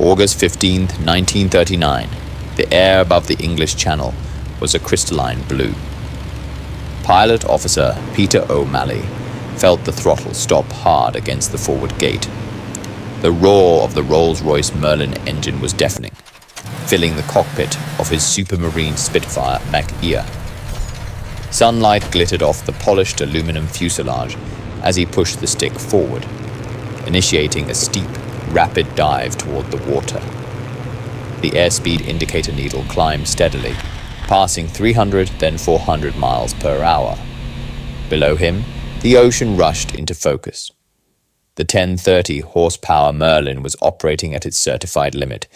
August 15th, 1939, the air above the English Channel was a crystalline blue. Pilot Officer Peter O'Malley felt the throttle stop hard against the forward gate. The roar of the Rolls-Royce Merlin engine was deafening, filling the cockpit of his Supermarine Spitfire Mach-E. Sunlight glittered off the polished aluminum fuselage as he pushed the stick forward, initiating a steep, rapid dive toward the water. The airspeed indicator needle climbed steadily, passing 300, then 400 miles per hour. Below him, the ocean rushed into focus. The 1030 horsepower Merlin was operating at its certified limit,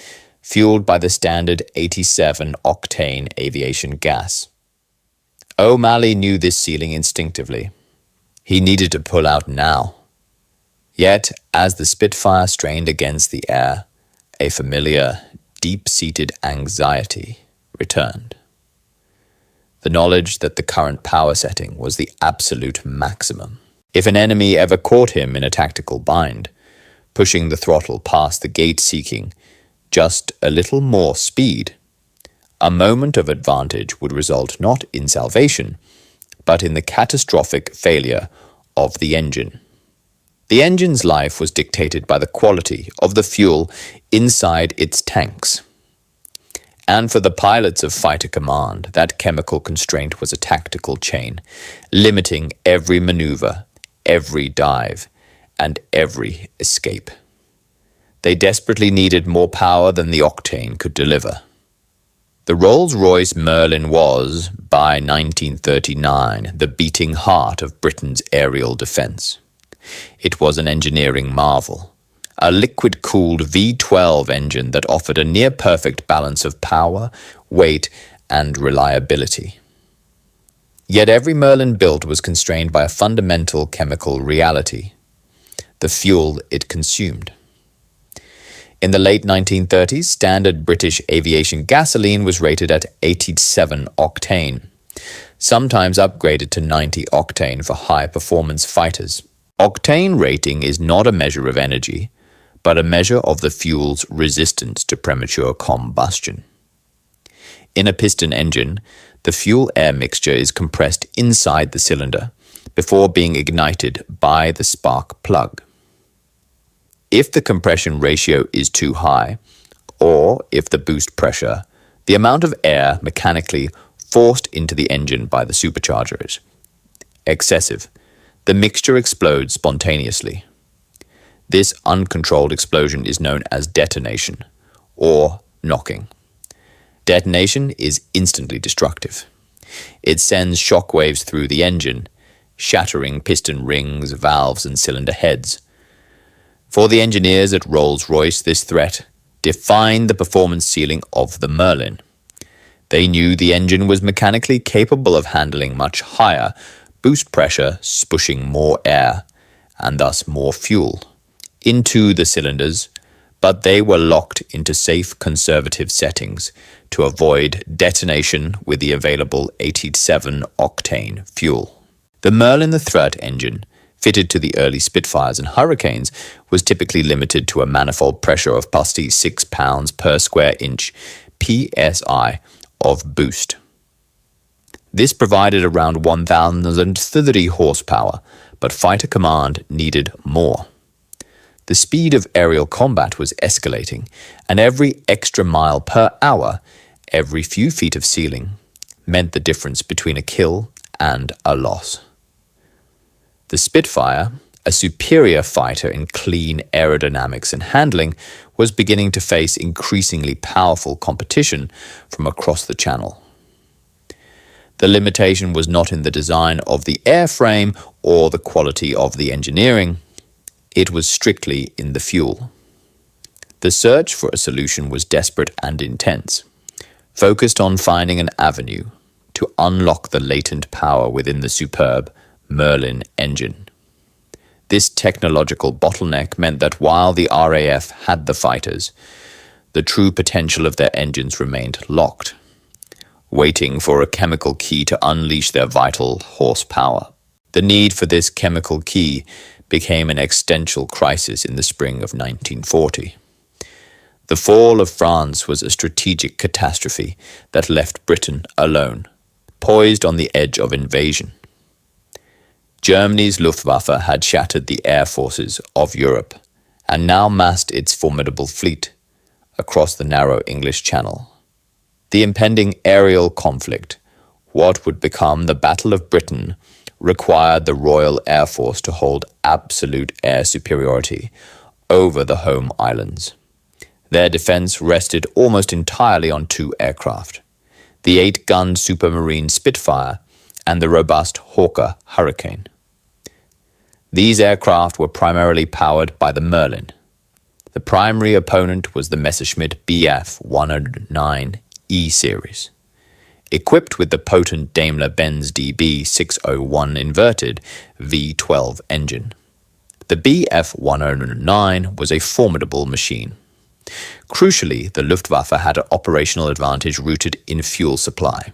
fueled by the standard 87 octane aviation gas. O'Malley knew this ceiling instinctively. He needed to pull out now. Yet, as the Spitfire strained against the air, a familiar, deep-seated anxiety returned. The knowledge that the current power setting was the absolute maximum. If an enemy ever caught him in a tactical bind, pushing the throttle past the gate seeking just a little more speed, a moment of advantage would result not in salvation, but in the catastrophic failure of the engine. The engine's life was dictated by the quality of the fuel inside its tanks. And for the pilots of Fighter Command, that chemical constraint was a tactical chain, limiting every maneuver, every dive, and every escape. They desperately needed more power than the Octane could deliver. The Rolls-Royce Merlin was, by 1939, the beating heart of Britain's aerial defence. It was an engineering marvel, a liquid-cooled V12 engine that offered a near-perfect balance of power, weight, and reliability. Yet every Merlin built was constrained by a fundamental chemical reality: the fuel it consumed. In the late 1930s, standard British aviation gasoline was rated at 87 octane, sometimes upgraded to 90 octane for high-performance fighters. Octane rating is not a measure of energy, but a measure of the fuel's resistance to premature combustion. In a piston engine, the fuel-air mixture is compressed inside the cylinder before being ignited by the spark plug. If the compression ratio is too high, or if the boost pressure, the amount of air mechanically forced into the engine by the supercharger is excessive, the mixture explodes spontaneously. This uncontrolled explosion is known as detonation, or knocking. Detonation is instantly destructive. It sends shock waves through the engine, shattering piston rings, valves, and cylinder heads. For the engineers at Rolls-Royce, this threat defined the performance ceiling of the Merlin. They knew the engine was mechanically capable of handling much higher boost pressure, pushing more air, and thus more fuel, into the cylinders, but they were locked into safe conservative settings to avoid detonation with the available 87 octane fuel. The Merlin the Threat engine, fitted to the early Spitfires and Hurricanes, was typically limited to a manifold pressure of +6 pounds per square inch psi of boost. This provided around 1,030 horsepower, but Fighter Command needed more. The speed of aerial combat was escalating, and every extra mile per hour, every few feet of ceiling, meant the difference between a kill and a loss. The Spitfire, a superior fighter in clean aerodynamics and handling, was beginning to face increasingly powerful competition from across the Channel. The limitation was not in the design of the airframe or the quality of the engineering. It was strictly in the fuel. The search for a solution was desperate and intense, focused on finding an avenue to unlock the latent power within the superb Merlin engine. This technological bottleneck meant that while the RAF had the fighters, the true potential of their engines remained locked, waiting for a chemical key to unleash their vital horsepower. The need for this chemical key became an existential crisis in the spring of 1940. The fall of France was a strategic catastrophe that left Britain alone, poised on the edge of invasion. Germany's Luftwaffe had shattered the air forces of Europe and now massed its formidable fleet across the narrow English Channel. The impending aerial conflict, what would become the Battle of Britain, required the Royal Air Force to hold absolute air superiority over the home islands. Their defense rested almost entirely on two aircraft, the 8-gun Supermarine Spitfire and the robust Hawker Hurricane. These aircraft were primarily powered by the Merlin. The primary opponent was the Messerschmitt Bf 109E series. Equipped with the potent Daimler-Benz DB 601 inverted V12 engine. The Bf 109 was a formidable machine. Crucially, the Luftwaffe had an operational advantage rooted in fuel supply.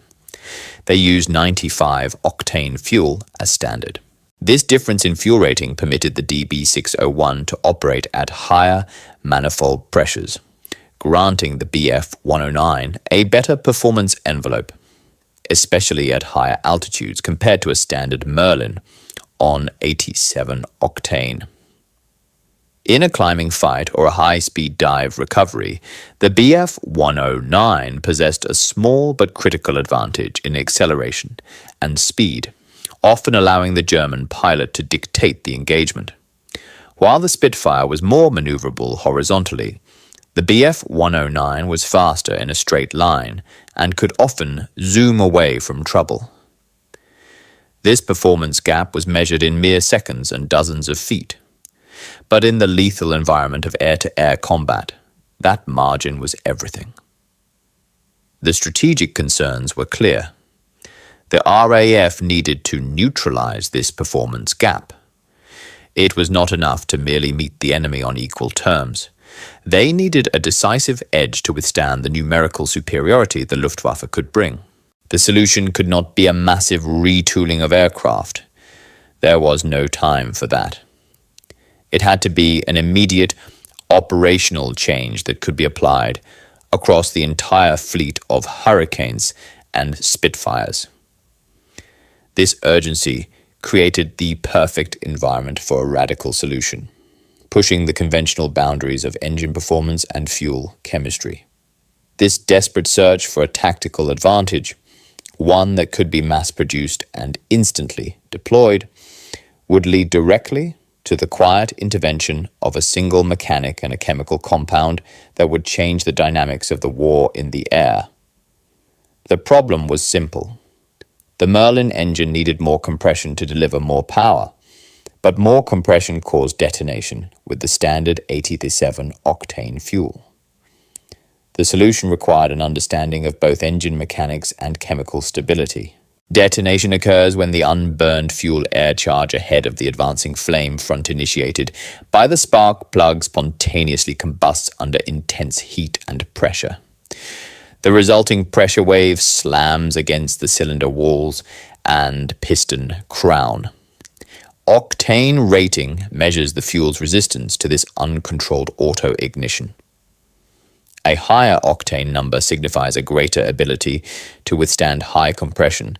They used 95 octane fuel as standard. This difference in fuel rating permitted the DB601 to operate at higher manifold pressures, granting the Bf 109 a better performance envelope, especially at higher altitudes compared to a standard Merlin on 87 octane. In a climbing fight or a high-speed dive recovery, the Bf 109 possessed a small but critical advantage in acceleration and speed, often allowing the German pilot to dictate the engagement. While the Spitfire was more maneuverable horizontally, the Bf 109 was faster in a straight line and could often zoom away from trouble. This performance gap was measured in mere seconds and dozens of feet. But in the lethal environment of air-to-air combat, that margin was everything. The strategic concerns were clear. The RAF needed to neutralize this performance gap. It was not enough to merely meet the enemy on equal terms. They needed a decisive edge to withstand the numerical superiority the Luftwaffe could bring. The solution could not be a massive retooling of aircraft. There was no time for that. It had to be an immediate operational change that could be applied across the entire fleet of Hurricanes and Spitfires. This urgency created the perfect environment for a radical solution, pushing the conventional boundaries of engine performance and fuel chemistry. This desperate search for a tactical advantage, one that could be mass-produced and instantly deployed, would lead directly to the quiet intervention of a single mechanic and a chemical compound that would change the dynamics of the war in the air. The problem was simple. The Merlin engine needed more compression to deliver more power, but more compression caused detonation with the standard 87 octane fuel. The solution required an understanding of both engine mechanics and chemical stability. Detonation occurs when the unburned fuel air charge ahead of the advancing flame front initiated by the spark plug spontaneously combusts under intense heat and pressure. The resulting pressure wave slams against the cylinder walls and piston crown. Octane rating measures the fuel's resistance to this uncontrolled auto-ignition. A higher octane number signifies a greater ability to withstand high compression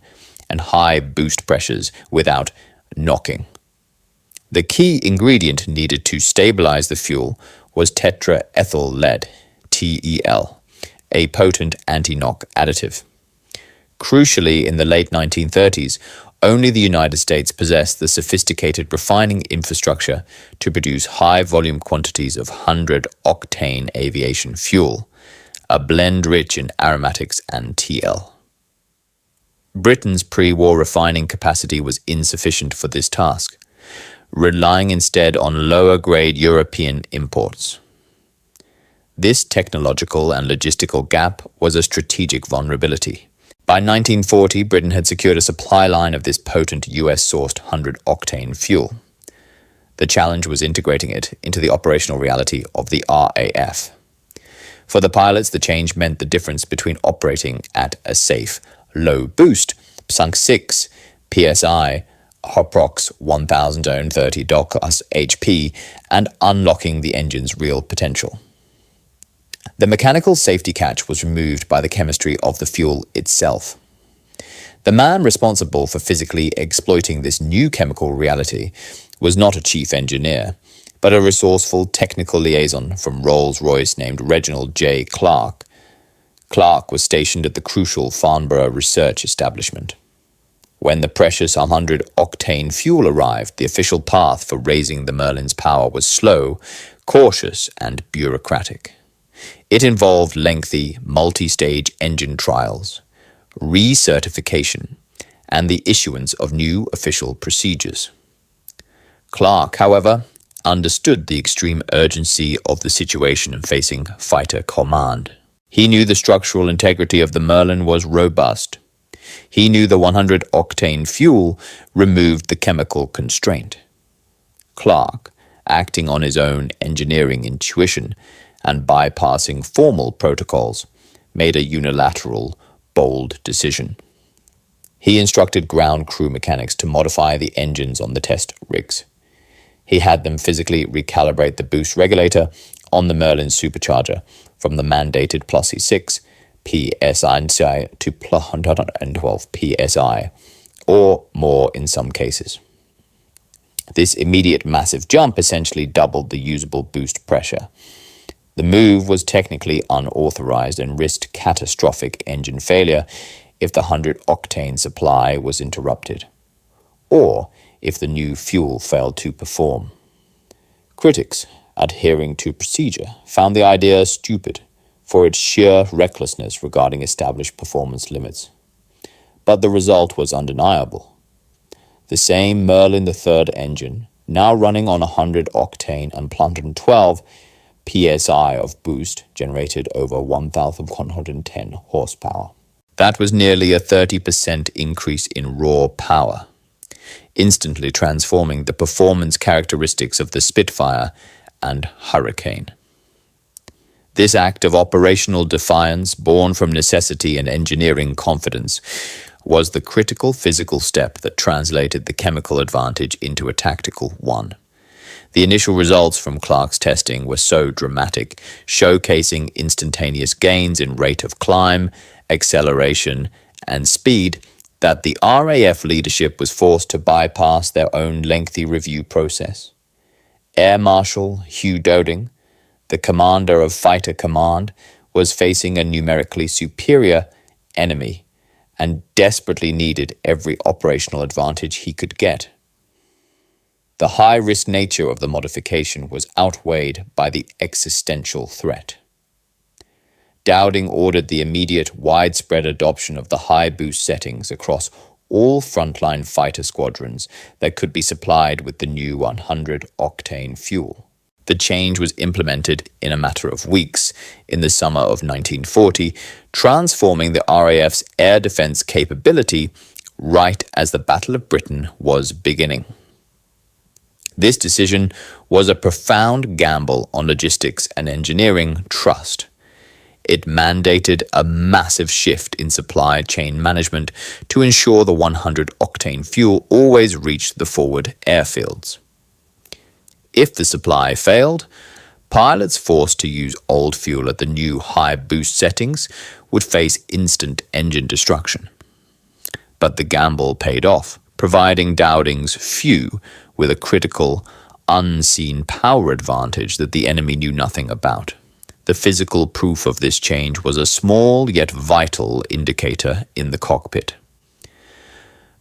and high boost pressures without knocking. The key ingredient needed to stabilize the fuel was tetraethyl lead, TEL, a potent anti-knock additive. Crucially, in the late 1930s, only the United States possessed the sophisticated refining infrastructure to produce high-volume quantities of 100-octane aviation fuel, a blend rich in aromatics and TL. Britain's pre-war refining capacity was insufficient for this task, relying instead on lower-grade European imports. This technological and logistical gap was a strategic vulnerability. By 1940, Britain had secured a supply line of this potent US-sourced 100-octane fuel. The challenge was integrating it into the operational reality of the RAF. For the pilots, the change meant the difference between operating at a safe, low boost, sunk 6 psi, approx 1030 dog class HP, and unlocking the engine's real potential. The mechanical safety catch was removed by the chemistry of the fuel itself. The man responsible for physically exploiting this new chemical reality was not a chief engineer, but a resourceful technical liaison from Rolls-Royce named Reginald J. Clark. Clark was stationed at the crucial Farnborough research establishment. When the precious 100 octane fuel arrived, the official path for raising the Merlin's power was slow, cautious, and bureaucratic. It involved lengthy, multi-stage engine trials, recertification, and the issuance of new official procedures. Clark, however, understood the extreme urgency of the situation facing fighter command. He knew the structural integrity of the Merlin was robust. He knew the 100 octane fuel removed the chemical constraint. Clark, acting on his own engineering intuition and bypassing formal protocols, made a unilateral, bold decision. He instructed ground crew mechanics to modify the engines on the test rigs. He had them physically recalibrate the boost regulator on the Merlin supercharger from the mandated +6 psi to +112 psi, or more in some cases. This immediate massive jump essentially doubled the usable boost pressure. The move was technically unauthorized and risked catastrophic engine failure if the 100 octane supply was interrupted, or if the new fuel failed to perform. Critics, adhering to procedure, found the idea stupid for its sheer recklessness regarding established performance limits. But the result was undeniable. The same Merlin III engine, now running on 100 octane and 112 psi of boost, generated over 1,110 horsepower. That was nearly a 30% increase in raw power, instantly transforming the performance characteristics of the Spitfire and Hurricane. This act of operational defiance, born from necessity and engineering confidence, was the critical physical step that translated the chemical advantage into a tactical one. The initial results from Clark's testing were so dramatic, showcasing instantaneous gains in rate of climb, acceleration, and speed, that the RAF leadership was forced to bypass their own lengthy review process. Air Marshal Hugh Dowding, the commander of Fighter Command, was facing a numerically superior enemy and desperately needed every operational advantage he could get. The high-risk nature of the modification was outweighed by the existential threat. Dowding ordered the immediate widespread adoption of the high boost settings across all frontline fighter squadrons that could be supplied with the new 100 octane fuel. The change was implemented in a matter of weeks in the summer of 1940, transforming the RAF's air defense capability right as the Battle of Britain was beginning. This decision was a profound gamble on logistics and engineering trust. It mandated a massive shift in supply chain management to ensure the 100 octane fuel always reached the forward airfields. If the supply failed, pilots forced to use old fuel at the new high boost settings would face instant engine destruction. But the gamble paid off, providing Dowding's few with a critical, unseen power advantage that the enemy knew nothing about. The physical proof of this change was a small yet vital indicator in the cockpit.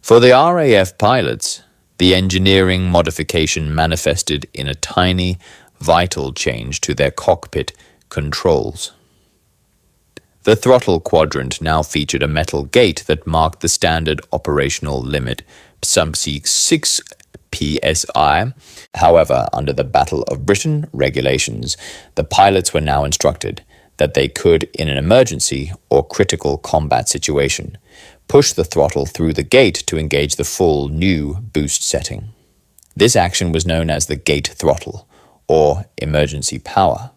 For the RAF pilots, the engineering modification manifested in a tiny, vital change to their cockpit controls. The throttle quadrant now featured a metal gate that marked the standard operational limit, some 6 psi. However, under the Battle of Britain regulations, the pilots were now instructed that they could, in an emergency or critical combat situation, push the throttle through the gate to engage the full new boost setting. This action was known as the gate throttle, or emergency power.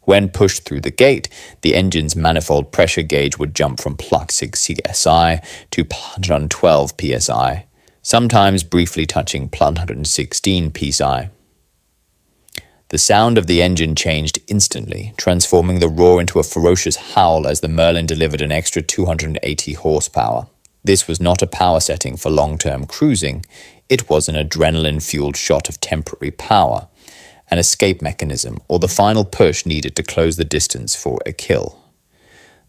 When pushed through the gate, the engine's manifold pressure gauge would jump from +6 psi to 112 psi, sometimes briefly touching +116 psi. The sound of the engine changed instantly, transforming the roar into a ferocious howl as the Merlin delivered an extra 280 horsepower. This was not a power setting for long-term cruising, it was an adrenaline-fueled shot of temporary power, an escape mechanism, or the final push needed to close the distance for a kill.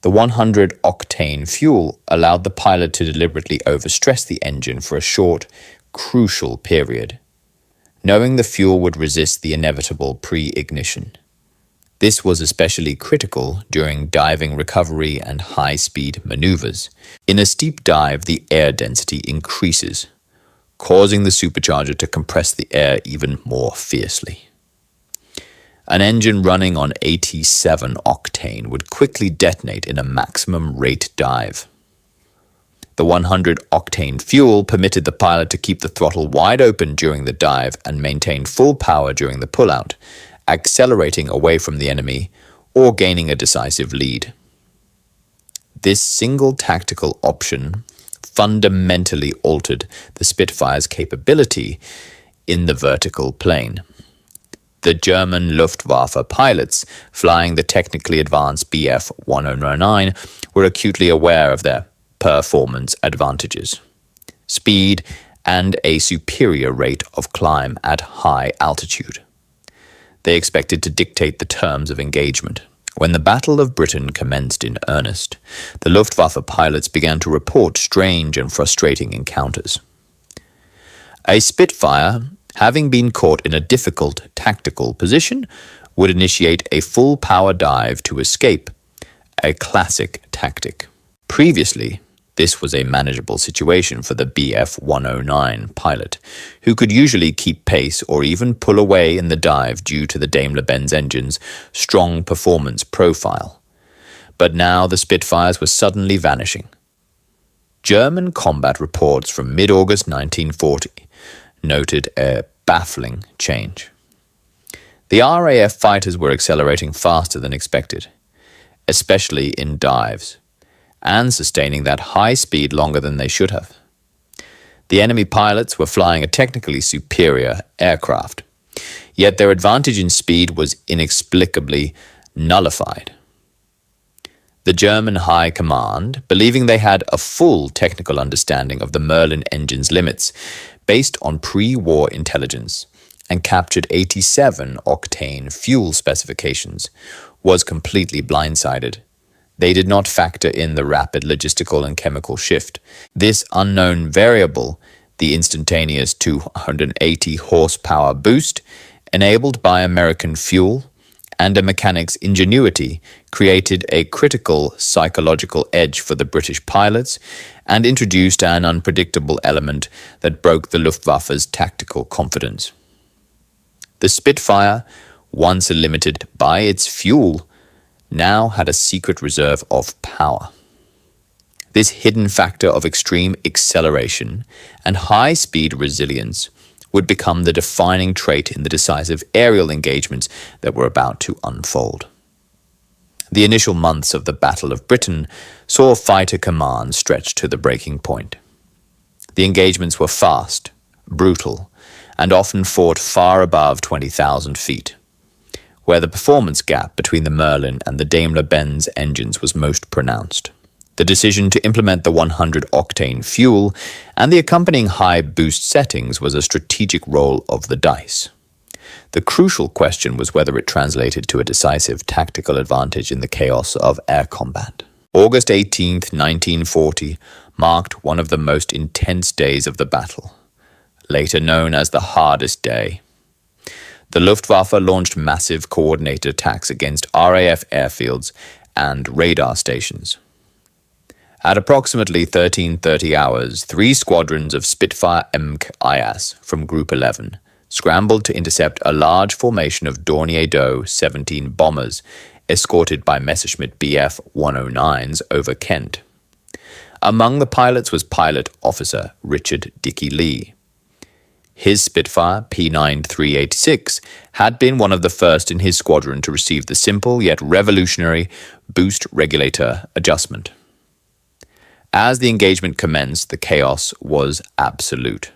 The 100 octane fuel allowed the pilot to deliberately overstress the engine for a short, crucial period, knowing the fuel would resist the inevitable pre-ignition. This was especially critical during diving recovery and high-speed maneuvers. In a steep dive, the air density increases, causing the supercharger to compress the air even more fiercely. An engine running on 87 octane would quickly detonate in a maximum rate dive. The 100 octane fuel permitted the pilot to keep the throttle wide open during the dive and maintain full power during the pullout, accelerating away from the enemy or gaining a decisive lead. This single tactical option fundamentally altered the Spitfire's capability in the vertical plane. The German Luftwaffe pilots flying the technically advanced Bf 1009 were acutely aware of their performance advantages, speed, and a superior rate of climb at high altitude. They expected to dictate the terms of engagement. When the Battle of Britain commenced in earnest, the Luftwaffe pilots began to report strange and frustrating encounters. A Spitfire, having been caught in a difficult tactical position, would initiate a full power dive to escape, a classic tactic. Previously, this was a manageable situation for the Bf 109 pilot, who could usually keep pace or even pull away in the dive due to the Daimler-Benz engine's strong performance profile. But now the Spitfires were suddenly vanishing. German combat reports from mid-August 1940 noted a baffling change. The RAF fighters were accelerating faster than expected, especially in dives, and sustaining that high speed longer than they should have. The enemy pilots were flying a technically superior aircraft, yet their advantage in speed was inexplicably nullified. The German High Command, believing they had a full technical understanding of the Merlin engine's limits based on pre-war intelligence and captured 87 octane fuel specifications, was completely blindsided. They did not factor in the rapid logistical and chemical shift. This unknown variable, the instantaneous 280 horsepower boost, enabled by American fuel and a mechanic's ingenuity, created a critical psychological edge for the British pilots and introduced an unpredictable element that broke the Luftwaffe's tactical confidence. The Spitfire, once limited by its fuel, now had a secret reserve of power. This hidden factor of extreme acceleration and high-speed resilience would become the defining trait in the decisive aerial engagements that were about to unfold. The initial months of the Battle of Britain saw fighter command stretched to the breaking point. The engagements were fast, brutal, and often fought far above 20,000 feet, where the performance gap between the Merlin and the Daimler-Benz engines was most pronounced. The decision to implement the 100 octane fuel and the accompanying high boost settings was a strategic roll of the dice. The crucial question was whether it translated to a decisive tactical advantage in the chaos of air combat. August 18, 1940, marked one of the most intense days of the battle, later known as the hardest day. The Luftwaffe launched massive coordinated attacks against RAF airfields and radar stations. At approximately 13:30 hours, 3 squadrons of Spitfire MK-IAS from Group 11 scrambled to intercept a large formation of Dornier Do 17 bombers escorted by Messerschmitt Bf 109s over Kent. Among the pilots was pilot officer Richard Dickey Lee. His Spitfire P9386 had been one of the first in his squadron to receive the simple yet revolutionary boost regulator adjustment. As the engagement commenced, the chaos was absolute.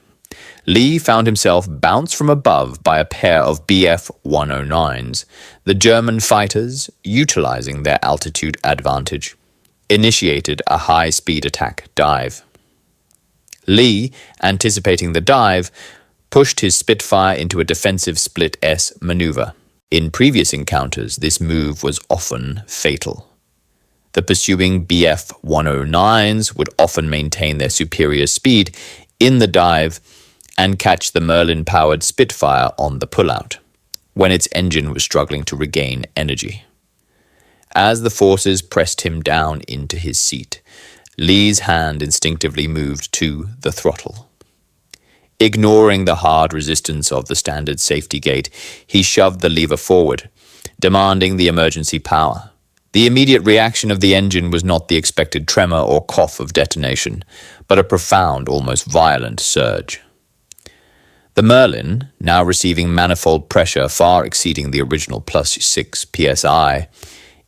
Lee found himself bounced from above by a pair of Bf-109s. The German fighters, utilizing their altitude advantage, initiated a high-speed attack dive. Lee, anticipating the dive, pushed his Spitfire into a defensive split-S maneuver. In previous encounters, this move was often fatal. The pursuing Bf-109s would often maintain their superior speed in the dive and catch the Merlin-powered Spitfire on the pullout, when its engine was struggling to regain energy. As the forces pressed him down into his seat, Lee's hand instinctively moved to the throttle. Ignoring the hard resistance of the standard safety gate, he shoved the lever forward, demanding the emergency power. The immediate reaction of the engine was not the expected tremor or cough of detonation, but a profound, almost violent surge. The Merlin, now receiving manifold pressure far exceeding the original +6 psi,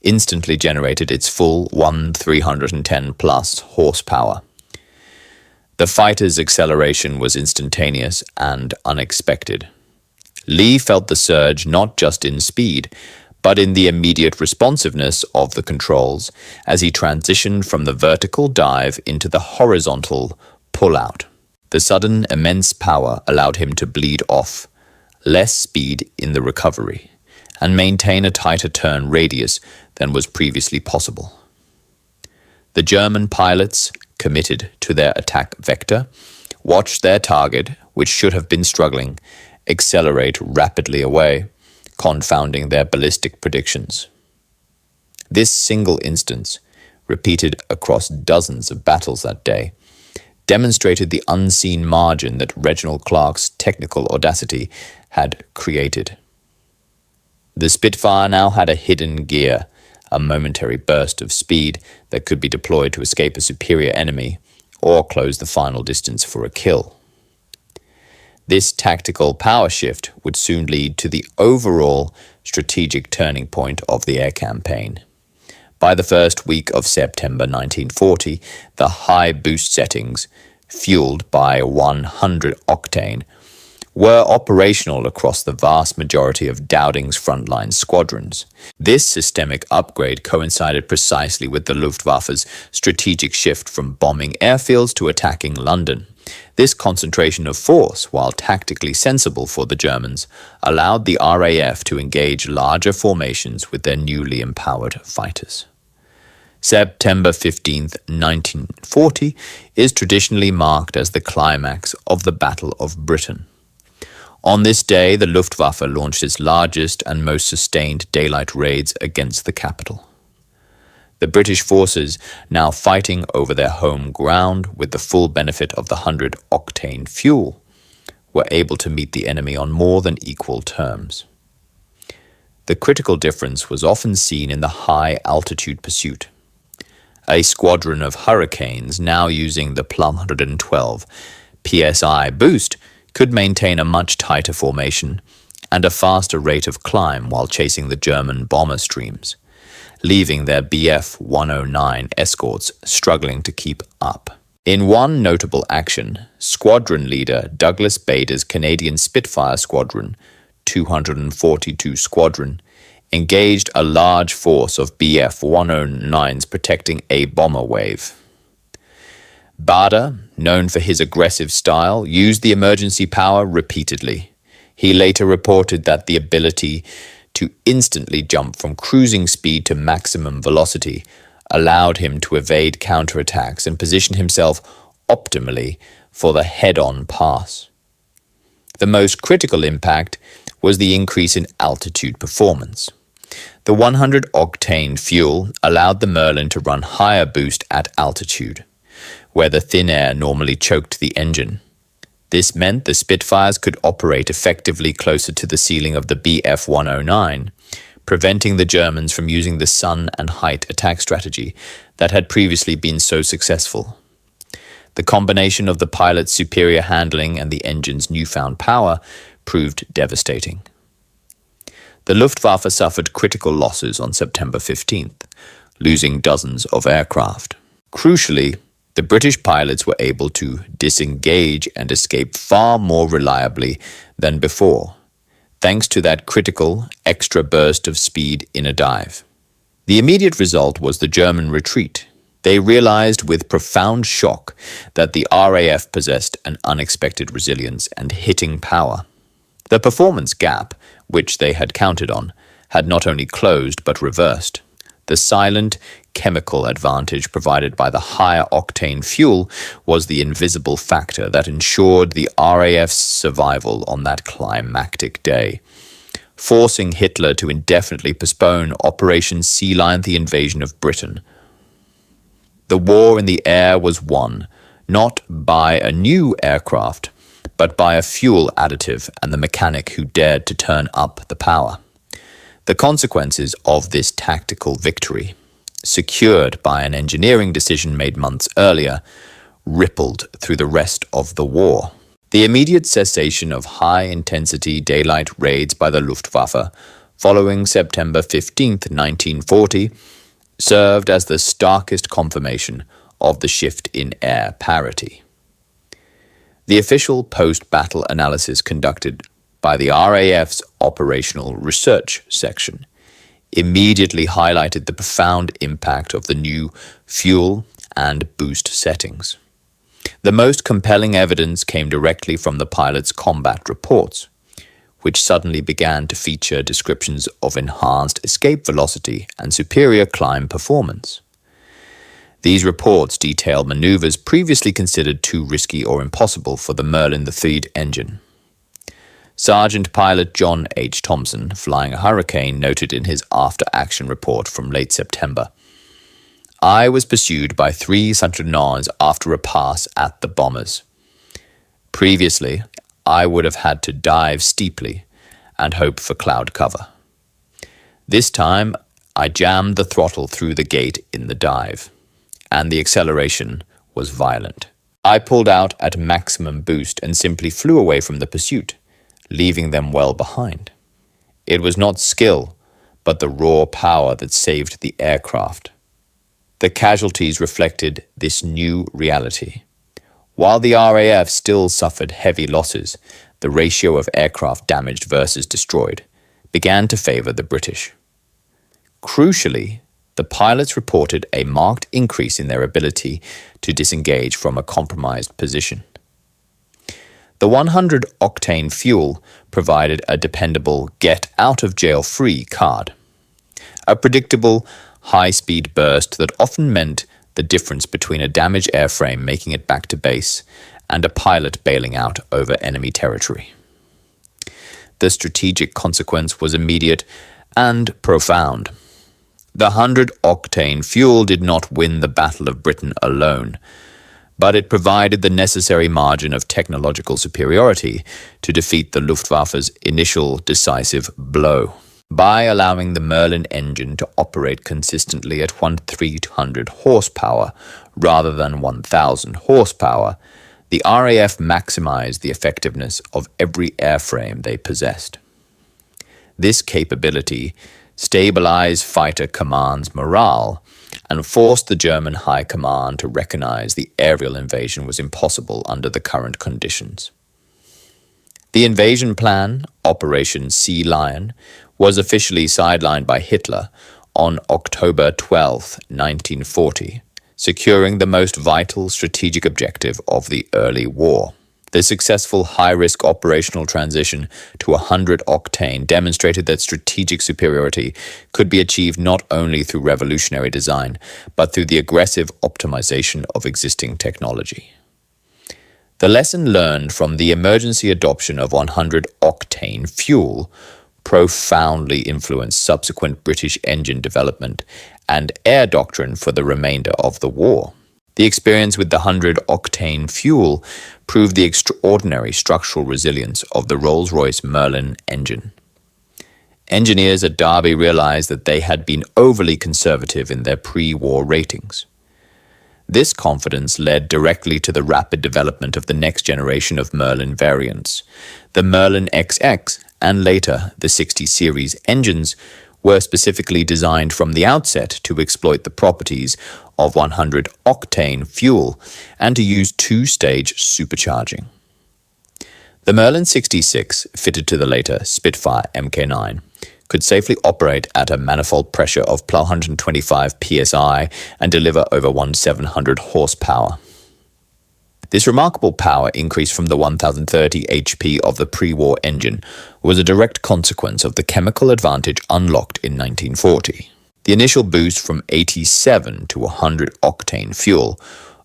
instantly generated its full 310+ horsepower. The fighter's acceleration was instantaneous and unexpected. Lee felt the surge not just in speed, but in the immediate responsiveness of the controls as he transitioned from the vertical dive into the horizontal pull-out. The sudden immense power allowed him to bleed off less speed in the recovery and maintain a tighter turn radius than was previously possible. The German pilots, committed to their attack vector, watched their target, which should have been struggling, accelerate rapidly away, confounding their ballistic predictions. This single instance, repeated across dozens of battles that day, demonstrated the unseen margin that Reginald Clark's technical audacity had created. The Spitfire now had a hidden gear, a momentary burst of speed that could be deployed to escape a superior enemy or close the final distance for a kill. This tactical power shift would soon lead to the overall strategic turning point of the air campaign. By the first week of September 1940, the high boost settings, fueled by 100 octane, were operational across the vast majority of Dowding's frontline squadrons. This systemic upgrade coincided precisely with the Luftwaffe's strategic shift from bombing airfields to attacking London. This concentration of force, while tactically sensible for the Germans, allowed the RAF to engage larger formations with their newly empowered fighters. September 15, 1940, is traditionally marked as the climax of the Battle of Britain. On this day, the Luftwaffe launched its largest and most sustained daylight raids against the capital. The British forces, now fighting over their home ground with the full benefit of the 100 octane fuel, were able to meet the enemy on more than equal terms. The critical difference was often seen in the high-altitude pursuit. A squadron of Hurricanes, now using the +112 psi boost, could maintain a much tighter formation and a faster rate of climb while chasing the German bomber streams, leaving their Bf-109 escorts struggling to keep up. In one notable action, squadron leader Douglas Bader's Canadian Spitfire Squadron, 242 Squadron, engaged a large force of Bf-109s protecting a bomber wave. Bader, known for his aggressive style, used the emergency power repeatedly. He later reported that the ability to instantly jump from cruising speed to maximum velocity allowed him to evade counterattacks and position himself optimally for the head-on pass. The most critical impact was the increase in altitude performance. The 100 octane fuel allowed the Merlin to run higher boost at altitude, where the thin air normally choked the engine. This meant the Spitfires could operate effectively closer to the ceiling of the Bf-109, preventing the Germans from using the sun and height attack strategy that had previously been so successful. The combination of the pilot's superior handling and the engine's newfound power proved devastating. The Luftwaffe suffered critical losses on September 15th, losing dozens of aircraft. Crucially, The British pilots were able to disengage and escape far more reliably than before, thanks to that critical extra burst of speed in a dive. The immediate result was the German retreat. They realized with profound shock that the RAF possessed an unexpected resilience and hitting power. The performance gap, which they had counted on, had not only closed but reversed. The silent chemical advantage provided by the higher octane fuel was the invisible factor that ensured the RAF's survival on that climactic day, forcing Hitler to indefinitely postpone Operation Sea Lion, the invasion of Britain. The war in the air was won, not by a new aircraft, but by a fuel additive and the mechanic who dared to turn up the power. The consequences of this tactical victory, secured by an engineering decision made months earlier, rippled through the rest of the war. The immediate cessation of high-intensity daylight raids by the Luftwaffe following September 15, 1940, served as the starkest confirmation of the shift in air parity. The official post-battle analysis conducted by the RAF's Operational Research Section immediately highlighted the profound impact of the new fuel and boost settings. The most compelling evidence came directly from the pilots' combat reports, which suddenly began to feature descriptions of enhanced escape velocity and superior climb performance. These reports detailed maneuvers previously considered too risky or impossible for the Merlin III engine. Sergeant Pilot John H. Thompson, flying a Hurricane, noted in his after-action report from late September, "I was pursued by 3 Centenars after a pass at the bombers. Previously, I would have had to dive steeply and hope for cloud cover. This time, I jammed the throttle through the gate in the dive, and the acceleration was violent. I pulled out at maximum boost and simply flew away from the pursuit, leaving them well behind. It was not skill, but the raw power that saved the aircraft." The casualties reflected this new reality. While the RAF still suffered heavy losses, the ratio of aircraft damaged versus destroyed began to favor the British. Crucially, the pilots reported a marked increase in their ability to disengage from a compromised position. The 100 octane fuel provided a dependable get-out-of-jail-free card, a predictable, high-speed burst that often meant the difference between a damaged airframe making it back to base and a pilot bailing out over enemy territory. The strategic consequence was immediate and profound. The 100 octane fuel did not win the Battle of Britain alone, but it provided the necessary margin of technological superiority to defeat the Luftwaffe's initial decisive blow. By allowing the Merlin engine to operate consistently at 1,300 horsepower rather than 1,000 horsepower, the RAF maximized the effectiveness of every airframe they possessed. This capability stabilized fighter command's morale and forced the German High Command to recognize the aerial invasion was impossible under the current conditions. The invasion plan, Operation Sea Lion, was officially sidelined by Hitler on October 12, 1940, securing the most vital strategic objective of the early war. The successful high-risk operational transition to 100 octane demonstrated that strategic superiority could be achieved not only through revolutionary design, but through the aggressive optimization of existing technology. The lesson learned from the emergency adoption of 100 octane fuel profoundly influenced subsequent British engine development and air doctrine for the remainder of the war. The experience with the 100 octane fuel proved the extraordinary structural resilience of the Rolls-Royce Merlin engine. Engineers at Derby realized that they had been overly conservative in their pre-war ratings. This confidence led directly to the rapid development of the next generation of Merlin variants. The Merlin XX and later the 60 series engines were specifically designed from the outset to exploit the properties of 100 octane fuel and to use two-stage supercharging. The Merlin 66, fitted to the later Spitfire Mk9, could safely operate at a manifold pressure of 125 psi and deliver over 1,700 horsepower. This remarkable power increase from the 1,030 HP of the pre-war engine was a direct consequence of the chemical advantage unlocked in 1940. The initial boost from 87 to 100 octane fuel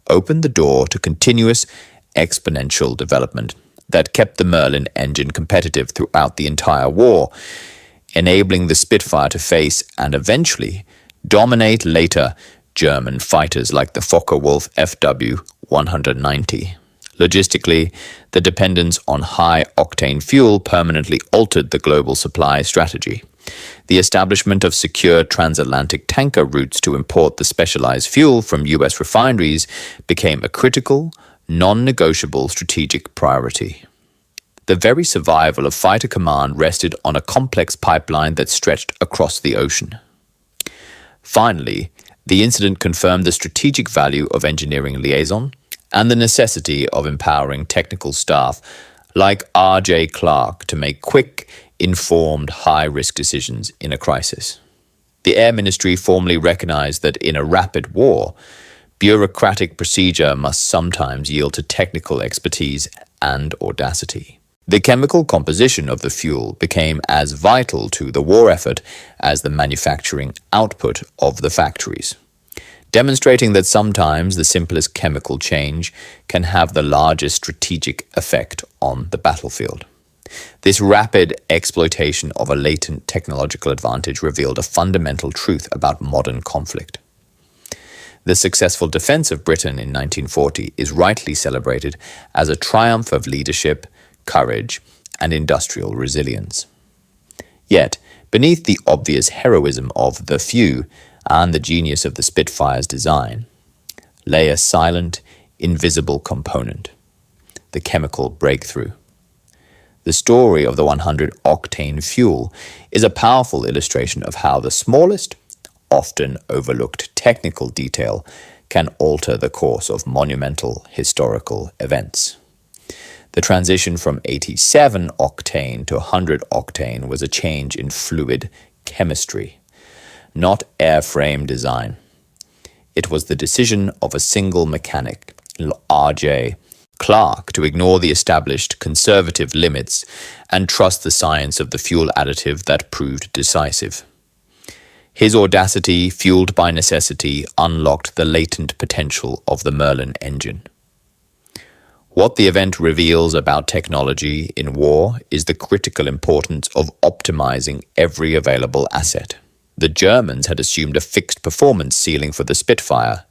opened the door to continuous exponential development that kept the Merlin engine competitive throughout the entire war, enabling the Spitfire to face and eventually dominate later German fighters like the Focke-Wulf FW-190. Logistically, the dependence on high-octane fuel permanently altered the global supply strategy. The establishment of secure transatlantic tanker routes to import the specialized fuel from U.S. refineries became a critical, non-negotiable strategic priority. The very survival of fighter command rested on a complex pipeline that stretched across the ocean. Finally, the incident confirmed the strategic value of engineering liaison and the necessity of empowering technical staff like R.J. Clark to make quick, informed, high-risk decisions in a crisis. The Air Ministry formally recognized that in a rapid war, bureaucratic procedure must sometimes yield to technical expertise and audacity. The chemical composition of the fuel became as vital to the war effort as the manufacturing output of the factories, demonstrating that sometimes the simplest chemical change can have the largest strategic effect on the battlefield. This rapid exploitation of a latent technological advantage revealed a fundamental truth about modern conflict. The successful defense of Britain in 1940 is rightly celebrated as a triumph of leadership, courage, and industrial resilience. Yet, beneath the obvious heroism of the few and the genius of the Spitfire's design, lay a silent, invisible component: the chemical breakthrough. The story of the 100-octane fuel is a powerful illustration of how the smallest, often overlooked technical detail can alter the course of monumental historical events. The transition from 87 octane to 100 octane was a change in fluid chemistry, not airframe design. It was the decision of a single mechanic, R.J. Clark, to ignore the established conservative limits and trust the science of the fuel additive that proved decisive. His audacity, fueled by necessity, unlocked the latent potential of the Merlin engine. What the event reveals about technology in war is the critical importance of optimizing every available asset. The Germans had assumed a fixed performance ceiling for the Spitfire.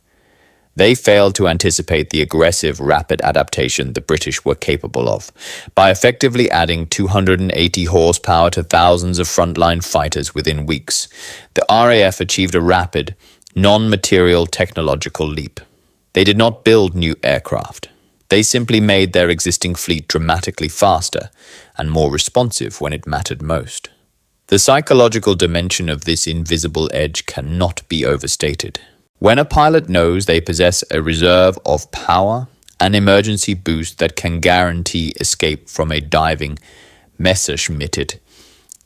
They failed to anticipate the aggressive, rapid adaptation the British were capable of. By effectively adding 280 horsepower to thousands of frontline fighters within weeks, the RAF achieved a rapid, non-material technological leap. They did not build new aircraft. They simply made their existing fleet dramatically faster and more responsive when it mattered most. The psychological dimension of this invisible edge cannot be overstated. When a pilot knows they possess a reserve of power, an emergency boost that can guarantee escape from a diving Messerschmitt,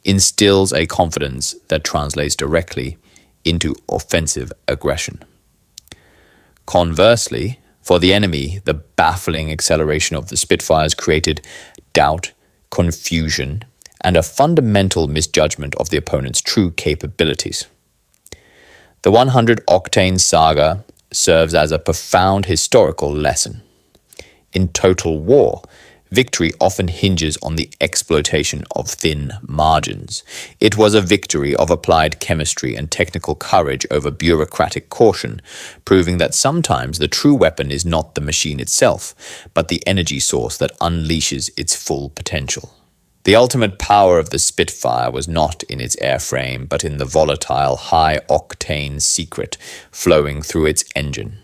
instills a confidence that translates directly into offensive aggression. Conversely, for the enemy, the baffling acceleration of the Spitfires created doubt, confusion, and a fundamental misjudgment of the opponent's true capabilities. The 100-octane saga serves as a profound historical lesson. In total war, victory often hinges on the exploitation of thin margins. It was a victory of applied chemistry and technical courage over bureaucratic caution, proving that sometimes the true weapon is not the machine itself, but the energy source that unleashes its full potential. The ultimate power of the Spitfire was not in its airframe, but in the volatile, high-octane secret flowing through its engine.